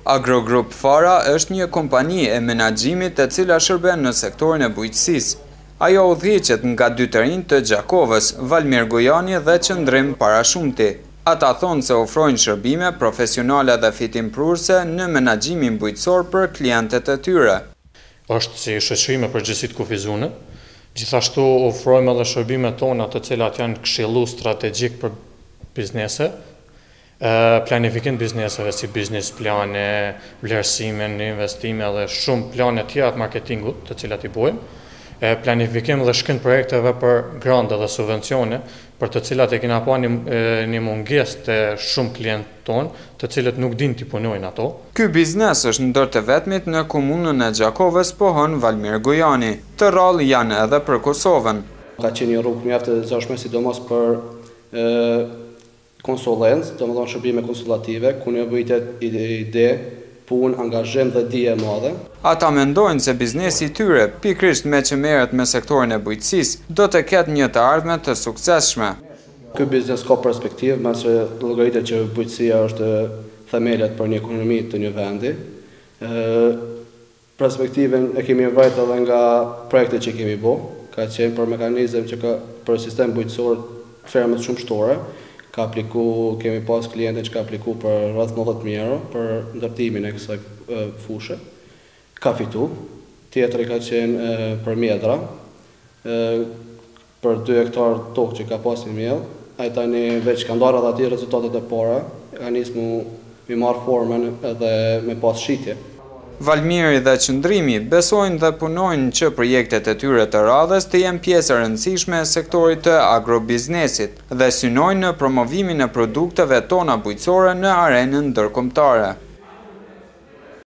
Agrogrup Fara është një kompani e menaxhimit e cila shërben në sektorin e bujqësisë. Ajo udhëhiqet nga dy të rinj të Gjakovës, Valmir Gojani dhe Qëndrim Parashumti. Ata thonë se ofrojnë shërbime profesionale dhe fitimprurse në menaxhimin bujqësor për klientët e tyre. Është si shoqëri me përgjegjësi të kufizune. Gjithashtu ofrojmë edhe shërbimet tona të cilat janë këshillu strategjik për biznese, planifikim bizneseve si biznes plane, vlerësime në investime dhe shumë plane tjera të marketingut të cilat i bojmë, planifikim dhe shkrim projekteve për grante dhe subvencione, për të cilat e kena pa një mungesë të shumë klientë tonë, të cilët nuk din t'i punojnë ato. Ky biznes është ndër të vetmit në komunën e Gjakovës, pohon Valmir Gojani. Të rrallë janë edhe për Kosovën. Ka qenë një rrugë mjaft e zahtshme, sidomos për konsulencë, domethënë shërbime konsullative, ku nevojitet ide, punë, angazhim dhe dije e madhe. Ata mendojnë se biznesi i tyre, pikërisht me që merret me sektorin e bujqësisë, do të ketë një të ardhme të suksesshme. Ky biznes ka perspektivë, mbase llogaritet që bujqësia është themelet për një ekonomi të një vendi. Perspektivën e kemi vajtë edhe nga projektet që kemi bë, ka qenë për mekanizëm që ka për sistem bujqësor fermat shumë shtore. Ka apliku, kemi pas klientën që ka apliku për rreth 90.000 euro për ndërtimin e kësaj fushë. Ka fitu. Tjetri ka qenë për mjedra, për 2 hektar tokë që ka pas një mjedh. Ai tani veç ka ndarë edhe aty rezultatet e para, ka nisë mi marrë formën edhe me pas shitje. Valmiri dhe Qëndrimi besojnë dhe punojnë që projektet e tyre të radhës të jenë pjesë e rëndësishme e sektorit të agrobiznesit dhe synojnë në promovimin e produkteve tona bujqësore në arenën ndërkombëtare.